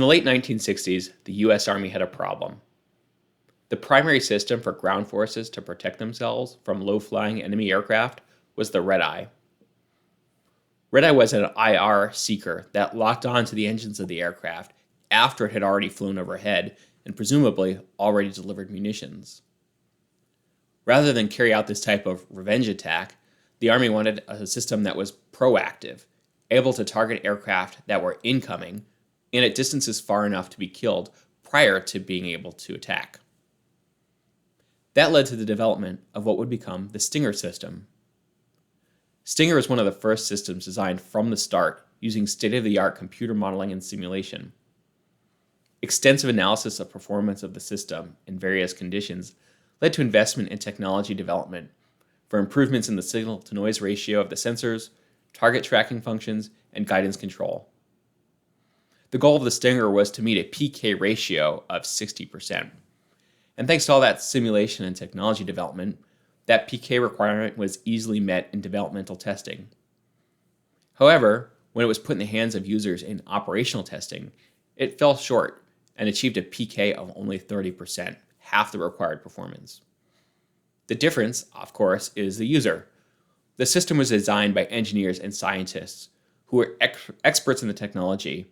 the late 1960s, the US Army had a problem. The primary system for ground forces to protect themselves from low-flying enemy aircraft was the Red Eye. Red Eye was an IR seeker that locked onto the engines of the aircraft after it had already flown overhead and presumably already delivered munitions. Rather than carry out this type of revenge attack, the Army wanted a system that was proactive, able to target aircraft that were incoming and at distances far enough to be killed prior to being able to attack. That led to the development of what would become the Stinger system. Stinger is one of the first systems designed from the start using state-of-the-art computer modeling and simulation. Extensive analysis of performance of the system in various conditions led to investment in technology development for improvements in the signal-to-noise ratio of the sensors, target tracking functions, and guidance control. The goal of the Stinger was to meet a PK ratio of 60%. And thanks to all that simulation and technology development, that PK requirement was easily met in developmental testing. However, when it was put in the hands of users in operational testing, it fell short and achieved a PK of only 30%, half the required performance. The difference, of course, is the user. The system was designed by engineers and scientists who were experts in the technology,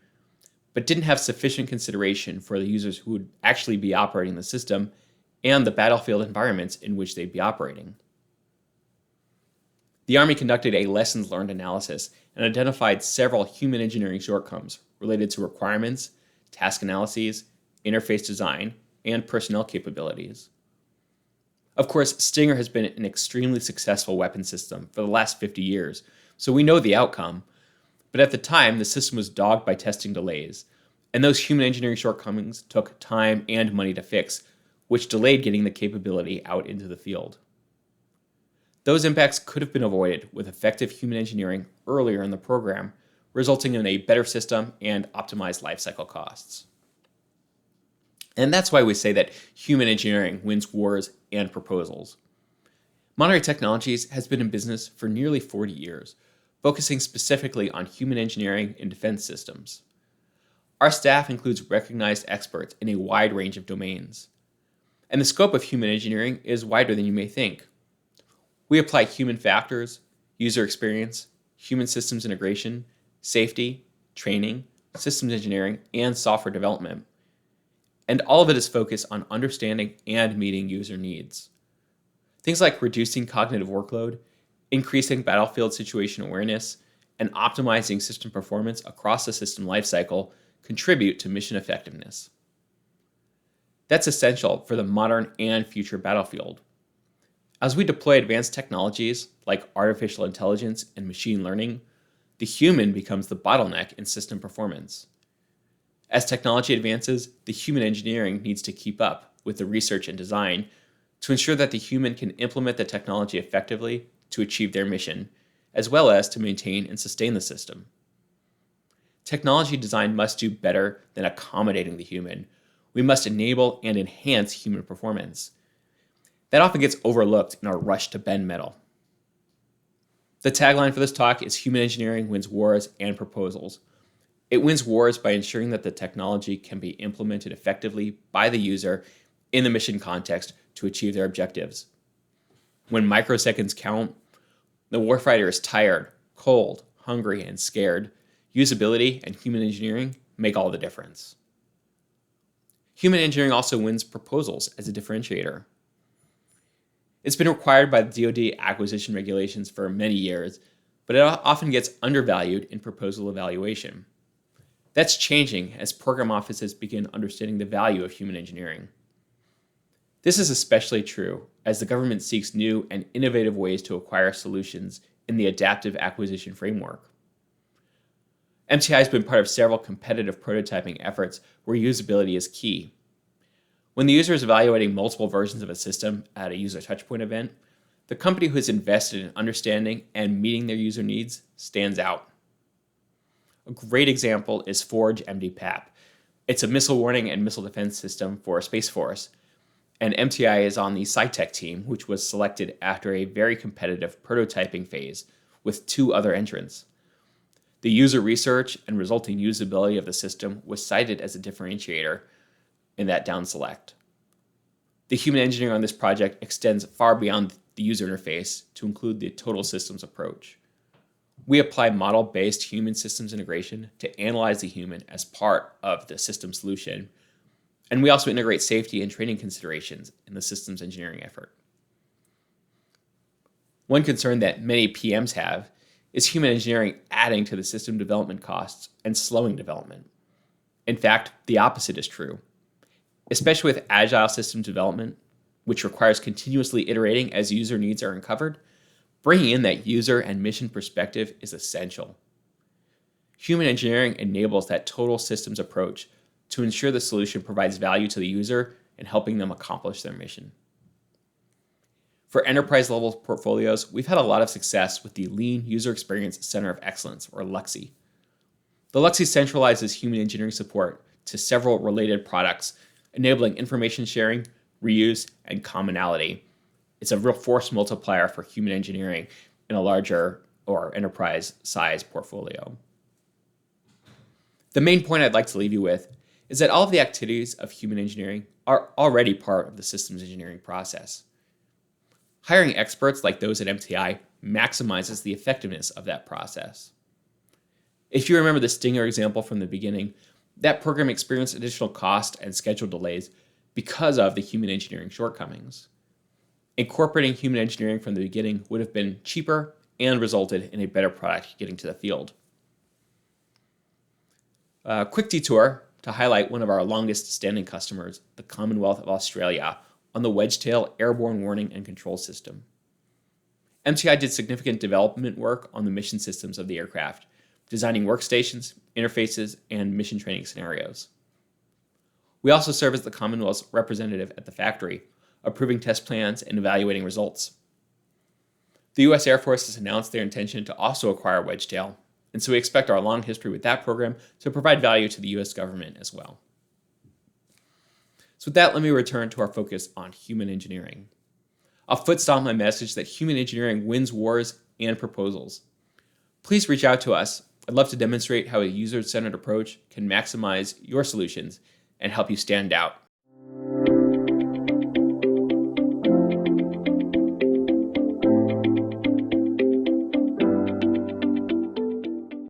but didn't have sufficient consideration for the users who would actually be operating the system and the battlefield environments in which they'd be operating. The Army conducted a lessons learned analysis and identified several human engineering shortcomings related to requirements, task analyses, interface design, and personnel capabilities. Of course, Stinger has been an extremely successful weapon system for the last 50 years, so we know the outcome. But at the time, the system was dogged by testing delays, and those human engineering shortcomings took time and money to fix, which delayed getting the capability out into the field. Those impacts could have been avoided with effective human engineering earlier in the program, resulting in a better system and optimized lifecycle costs. And that's why we say that human engineering wins wars and proposals. Monterey Technologies has been in business for nearly 40 years, focusing specifically on human engineering in defense systems. Our staff includes recognized experts in a wide range of domains. And the scope of human engineering is wider than you may think. We apply human factors, user experience, human systems integration, safety, training, systems engineering, and software development. And all of it is focused on understanding and meeting user needs. Things like reducing cognitive workload, increasing battlefield situation awareness, and optimizing system performance across the system lifecycle contribute to mission effectiveness. That's essential for the modern and future battlefield. As we deploy advanced technologies like artificial intelligence and machine learning, the human becomes the bottleneck in system performance. As technology advances, the human engineering needs to keep up with the research and design to ensure that the human can implement the technology effectively to achieve their mission, as well as to maintain and sustain the system. Technology design must do better than accommodating the human. We must enable and enhance human performance. That often gets overlooked in our rush to bend metal. The tagline for this talk is Human Engineering Wins Wars and Proposals. It wins wars by ensuring that the technology can be implemented effectively by the user in the mission context to achieve their objectives. When microseconds count, the warfighter is tired, cold, hungry, and scared. Usability and human engineering make all the difference. Human engineering also wins proposals as a differentiator. It's been required by the DoD acquisition regulations for many years, but it often gets undervalued in proposal evaluation. That's changing as program offices begin understanding the value of human engineering. This is especially true as the government seeks new and innovative ways to acquire solutions in the adaptive acquisition framework. MTI has been part of several competitive prototyping efforts where usability is key. When the user is evaluating multiple versions of a system at a user touchpoint event, the company who has invested in understanding and meeting their user needs stands out. A great example is Forge MDPAP. It's a missile warning and missile defense system for Space Force, and MTI is on the SciTech team, which was selected after a very competitive prototyping phase with 2 other entrants. The user research and resulting usability of the system was cited as a differentiator in that down select. The human engineering on this project extends far beyond the user interface to include the total systems approach. We apply model-based human systems integration to analyze the human as part of the system solution, and we also integrate safety and training considerations in the systems engineering effort. One concern that many PMs have is human engineering adding to the system development costs and slowing development. In fact, the opposite is true. Especially with agile system development, which requires continuously iterating as user needs are uncovered, bringing in that user and mission perspective is essential. Human engineering enables that total systems approach to ensure the solution provides value to the user and helping them accomplish their mission. For enterprise-level portfolios, we've had a lot of success with the Lean User Experience Center of Excellence, or LUXE. The LUXE centralizes human engineering support to several related products, enabling information sharing, reuse, and commonality. It's a real force multiplier for human engineering in a larger or enterprise size portfolio. The main point I'd like to leave you with is that all of the activities of human engineering are already part of the systems engineering process. Hiring experts like those at MTI maximizes the effectiveness of that process. If you remember the Stinger example from the beginning, that program experienced additional cost and schedule delays because of the human engineering shortcomings. Incorporating human engineering from the beginning would have been cheaper and resulted in a better product getting to the field. A quick detour to highlight one of our longest standing customers, the Commonwealth of Australia, on the Wedgetail airborne warning and control system. MTI did significant development work on the mission systems of the aircraft, designing workstations, interfaces, and mission training scenarios. We also serve as the Commonwealth's representative at the factory, approving test plans and evaluating results. The U.S. Air Force has announced their intention to also acquire Wedgetail, and so we expect our long history with that program to provide value to the U.S. government as well. So with that, let me return to our focus on human engineering. I'll foot stomp my message that human engineering wins wars and proposals. Please reach out to us. I'd love to demonstrate how a user-centered approach can maximize your solutions and help you stand out